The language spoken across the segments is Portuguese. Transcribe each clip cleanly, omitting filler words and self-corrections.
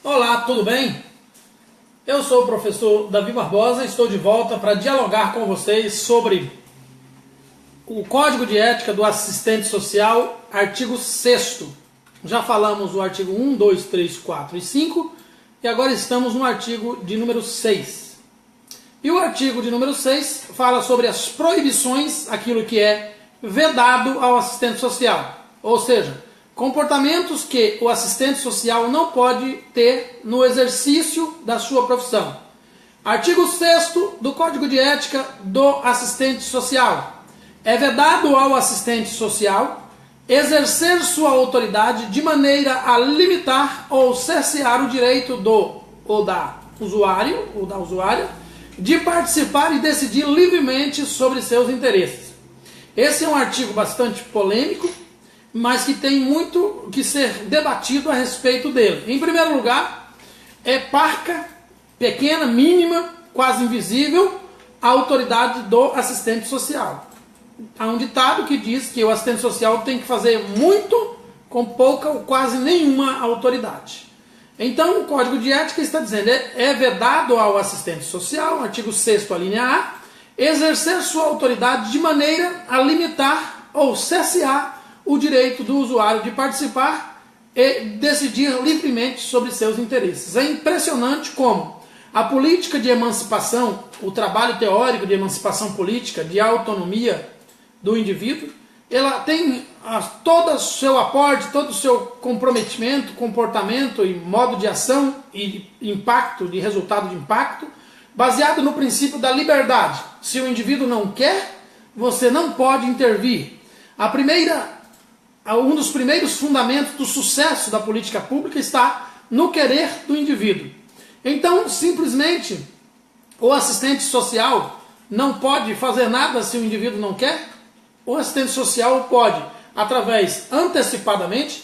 Olá, tudo bem? Eu sou o professor Davi Barbosa e estou de volta para dialogar com vocês sobre o Código de Ética do Assistente Social, artigo 6º. Já falamos o artigo 1, 2, 3, 4 e 5 e agora estamos no artigo de número 6. E o artigo de número 6 fala sobre as proibições, aquilo que é vedado ao assistente social, ou seja, comportamentos que o assistente social não pode ter no exercício da sua profissão. Artigo 6º do Código de Ética do Assistente Social. É vedado ao assistente social exercer sua autoridade de maneira a limitar ou cercear o direito do ou da usuário ou da usuária de participar e decidir livremente sobre seus interesses. Esse é um artigo bastante polêmico, mas que tem muito que ser debatido a respeito dele. Em primeiro lugar, é parca, pequena, mínima, quase invisível, a autoridade do assistente social. Há um ditado que diz que o assistente social tem que fazer muito com pouca ou quase nenhuma autoridade. Então, o Código de Ética está dizendo, é vedado ao assistente social, artigo 6º, a linha A, exercer sua autoridade de maneira a limitar ou cercear o direito do usuário de participar e decidir livremente sobre seus interesses. É impressionante como a política de emancipação, o trabalho teórico de emancipação política, de autonomia do indivíduo, ela tem todo o seu aporte, todo o seu comprometimento, comportamento e modo de ação e impacto, de resultado de impacto, baseado no princípio da liberdade. Se o indivíduo não quer, você não pode intervir. Um dos primeiros fundamentos do sucesso da política pública está no querer do indivíduo. Então, simplesmente, o assistente social não pode fazer nada se o indivíduo não quer. O assistente social pode, através antecipadamente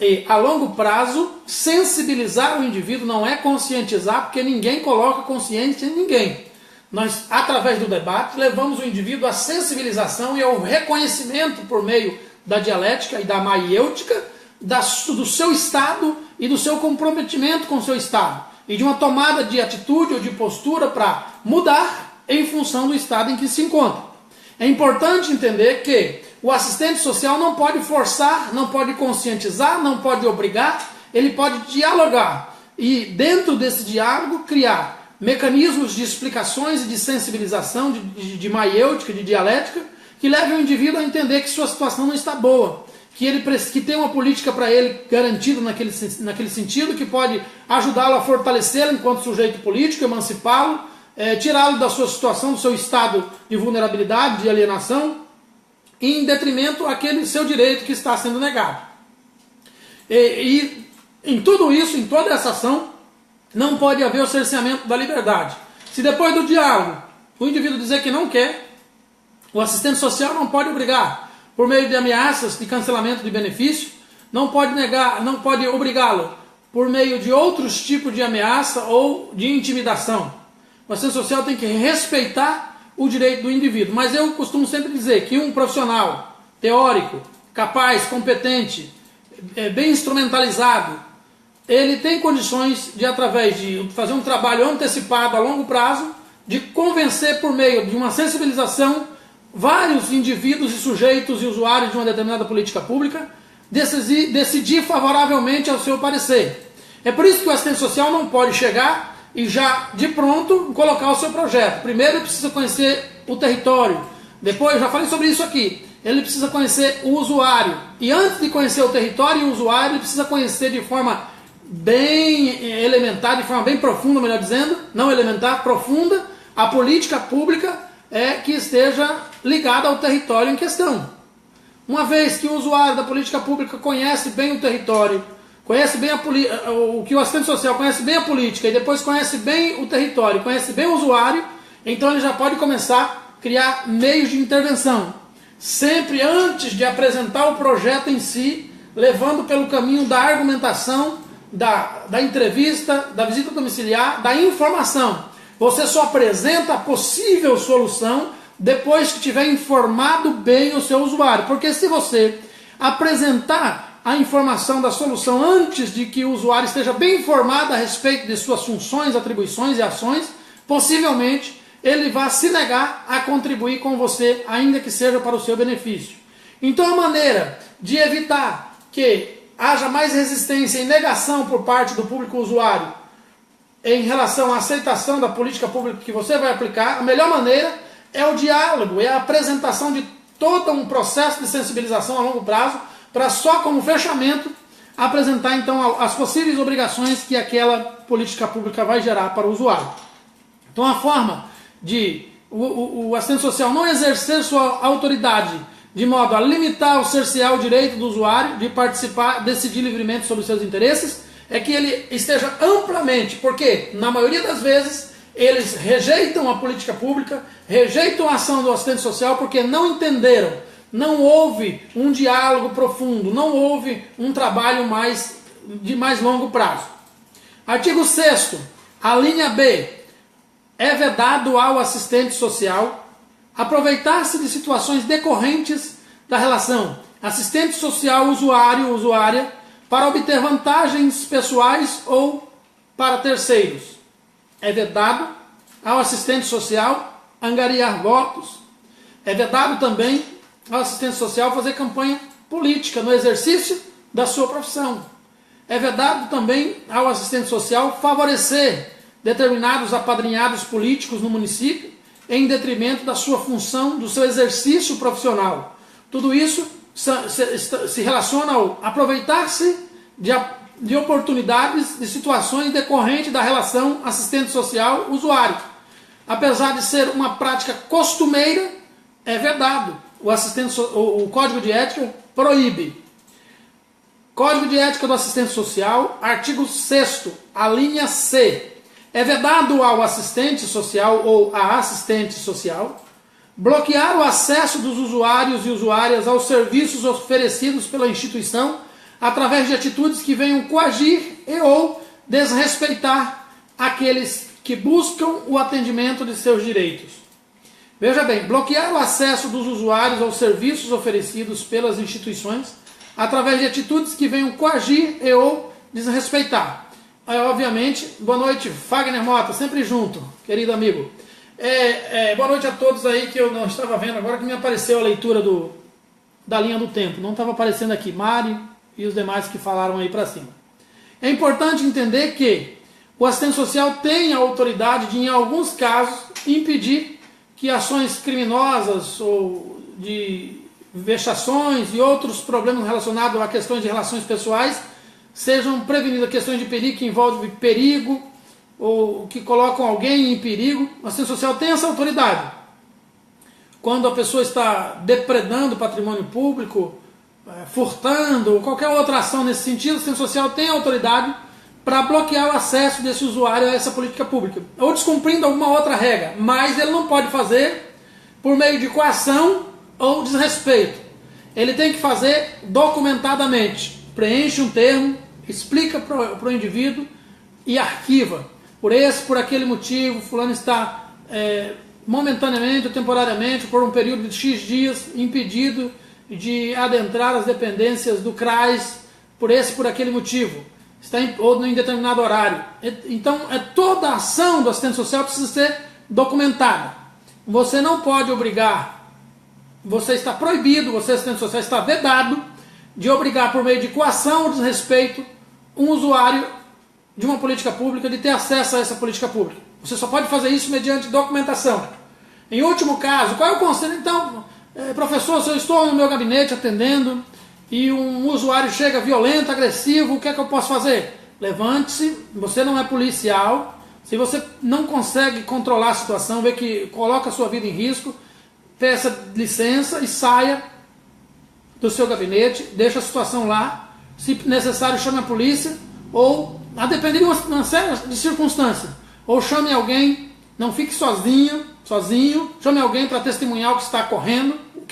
e a longo prazo, sensibilizar o indivíduo, não é conscientizar, porque ninguém coloca consciência em ninguém. Nós, através do debate, levamos o indivíduo à sensibilização e ao reconhecimento por meio da dialética e da maiêutica do seu estado e do seu comprometimento com o seu estado e de uma tomada de atitude ou de postura para mudar em função do estado em que se encontra. É importante entender que o assistente social não pode forçar, não pode conscientizar, não pode obrigar, ele pode dialogar e dentro desse diálogo criar mecanismos de explicações e de sensibilização, de maiêutica, de dialética, que leve o indivíduo a entender que sua situação não está boa, que tem uma política para ele garantida naquele sentido, que pode ajudá-lo a fortalecê-lo enquanto sujeito político, emancipá-lo, tirá-lo da sua situação, do seu estado de vulnerabilidade, de alienação, em detrimento àquele seu direito que está sendo negado. E em tudo isso, em toda essa ação, não pode haver o cerceamento da liberdade. Se depois do diálogo o indivíduo dizer que não quer, o assistente social não pode obrigar por meio de ameaças de cancelamento de benefício, não pode obrigá-lo por meio de outros tipos de ameaça ou de intimidação. O assistente social tem que respeitar o direito do indivíduo. Mas eu costumo sempre dizer que um profissional teórico, capaz, competente, bem instrumentalizado, ele tem condições de, através de fazer um trabalho antecipado a longo prazo, de convencer por meio de uma sensibilização vários indivíduos e sujeitos e usuários de uma determinada política pública, decidir favoravelmente ao seu parecer. É por isso que o assistente social não pode chegar e já de pronto colocar o seu projeto. Primeiro ele precisa conhecer o território, depois, eu já falei sobre isso aqui, ele precisa conhecer o usuário, e antes de conhecer o território e o usuário, ele precisa conhecer de forma bem elementar, de forma bem profunda, melhor dizendo, não elementar, profunda, a política pública que esteja ligada ao território em questão. Uma vez que o usuário da política pública conhece bem o território, conhece bem o que o assistente social conhece bem a política e depois conhece bem o território, conhece bem o usuário, então ele já pode começar a criar meios de intervenção. Sempre antes de apresentar o projeto em si, levando pelo caminho da argumentação, da entrevista, da visita domiciliar, da informação. Você só apresenta a possível solução depois que tiver informado bem o seu usuário. Porque se você apresentar a informação da solução antes de que o usuário esteja bem informado a respeito de suas funções, atribuições e ações, possivelmente ele vai se negar a contribuir com você, ainda que seja para o seu benefício. Então a maneira de evitar que haja mais resistência e negação por parte do público usuário em relação à aceitação da política pública que você vai aplicar, a melhor maneira é o diálogo, é a apresentação de todo um processo de sensibilização a longo prazo, para só como fechamento apresentar então as possíveis obrigações que aquela política pública vai gerar para o usuário. Então a forma de o assistente social não exercer sua autoridade de modo a limitar ou cercear o direito do usuário de participar, decidir livremente sobre os seus interesses, é que ele esteja amplamente, porque na maioria das vezes eles rejeitam a política pública, rejeitam a ação do assistente social porque não entenderam. Não houve um diálogo profundo, não houve um trabalho de mais longo prazo. Artigo 6º, a linha B, é vedado ao assistente social aproveitar-se de situações decorrentes da relação assistente social usuário-usuária para obter vantagens pessoais ou para terceiros. É vedado ao assistente social angariar votos. É vedado também ao assistente social fazer campanha política no exercício da sua profissão. É vedado também ao assistente social favorecer determinados apadrinhados políticos no município em detrimento da sua função, do seu exercício profissional. Tudo isso se relaciona ao aproveitar-se de oportunidades, de situações decorrentes da relação assistente social-usuário. Apesar de ser uma prática costumeira, é vedado. O Código de Ética proíbe. Código de Ética do Assistente Social, artigo 6º, a linha C. É vedado ao assistente social ou à assistente social bloquear o acesso dos usuários e usuárias aos serviços oferecidos pela instituição através de atitudes que venham coagir e ou desrespeitar aqueles que buscam o atendimento de seus direitos. Veja bem, bloquear o acesso dos usuários aos serviços oferecidos pelas instituições através de atitudes que venham coagir e ou desrespeitar. Obviamente, boa noite, Fagner Mota, sempre junto, querido amigo. Boa noite a todos aí que eu não estava vendo agora, que me apareceu a leitura da linha do tempo. Não estava aparecendo aqui, Mari e os demais que falaram aí para cima. É importante entender que o assistente social tem a autoridade de, em alguns casos, impedir que ações criminosas ou de vexações e outros problemas relacionados a questões de relações pessoais sejam prevenidas. Questões de perigo que envolvem perigo ou que colocam alguém em perigo. O assistente social tem essa autoridade. Quando a pessoa está depredando patrimônio público, furtando, ou qualquer outra ação nesse sentido, o assistente social tem autoridade para bloquear o acesso desse usuário a essa política pública, ou descumprindo alguma outra regra, mas ele não pode fazer por meio de coação ou desrespeito. Ele tem que fazer documentadamente, preenche um termo, explica para o indivíduo e arquiva. Por aquele motivo, fulano está momentaneamente ou temporariamente, por um período de X dias, impedido de adentrar as dependências do CRAS, por aquele motivo. Está ou em determinado horário. Então, toda a ação do assistente social precisa ser documentada. Você não pode obrigar, você está proibido, você assistente social está vedado de obrigar por meio de coação ou desrespeito um usuário de uma política pública de ter acesso a essa política pública. Você só pode fazer isso mediante documentação. Em último caso, qual é o conselho? Então, professor, se eu estou no meu gabinete atendendo e um usuário chega violento, agressivo, o que é que eu posso fazer? Levante-se, você não é policial, se você não consegue controlar a situação, vê que coloca a sua vida em risco, peça licença e saia do seu gabinete, deixa a situação lá, se necessário chame a polícia, ou, a depender de uma série de circunstâncias, ou chame alguém, não fique sozinho, chame alguém para testemunhar o que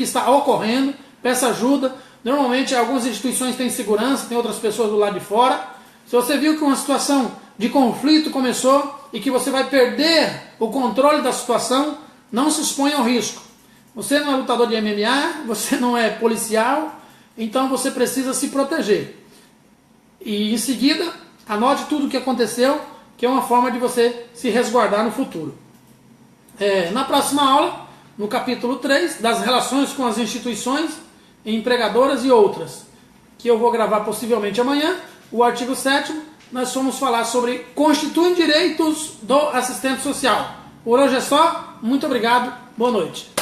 está ocorrendo, peça ajuda. Normalmente algumas instituições têm segurança, tem outras pessoas do lado de fora. Se você viu que uma situação de conflito começou e que você vai perder o controle da situação, não se exponha ao risco. Você não é lutador de MMA, você não é policial, então você precisa se proteger. E em seguida, anote tudo o que aconteceu, que é uma forma de você se resguardar no futuro. Na próxima aula, no capítulo 3, das relações com as instituições, empregadoras e outras, que eu vou gravar possivelmente amanhã, o artigo 7º, nós vamos falar sobre constituem direitos do assistente social. Por hoje é só, muito obrigado, boa noite.